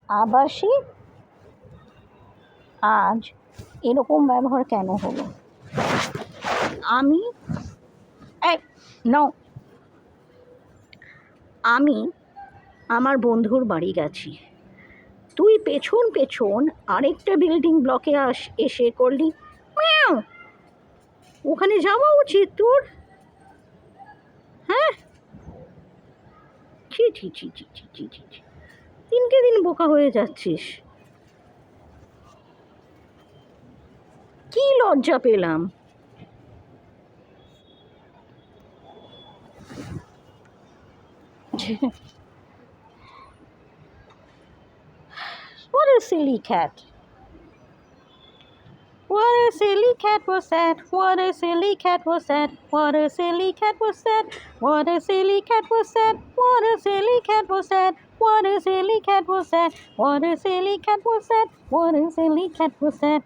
আবাসে আজ এরকম ব্যবহার কেন হলো? আমি আমি আমার বন্ধুর বাড়ি গেছি, তুই পেছন পেছন আরেকটা বিল্ডিং ব্লকে এসে করলি ম্যাও। ওখানে যাওয়া উচিত তোর। হ্যাঁ, ছি ছি ছি ছি ছি ছি ছি ছি, দিনকে দিন বোকা হয়ে যাচ্ছিস। কি লজ্জা পেলাম। What a silly cat. What a silly cat was that? What a silly cat was that? What a silly cat was that? What a silly cat was that? What a silly cat was that? What a silly cat was that? What a silly cat was that? What a silly cat was that?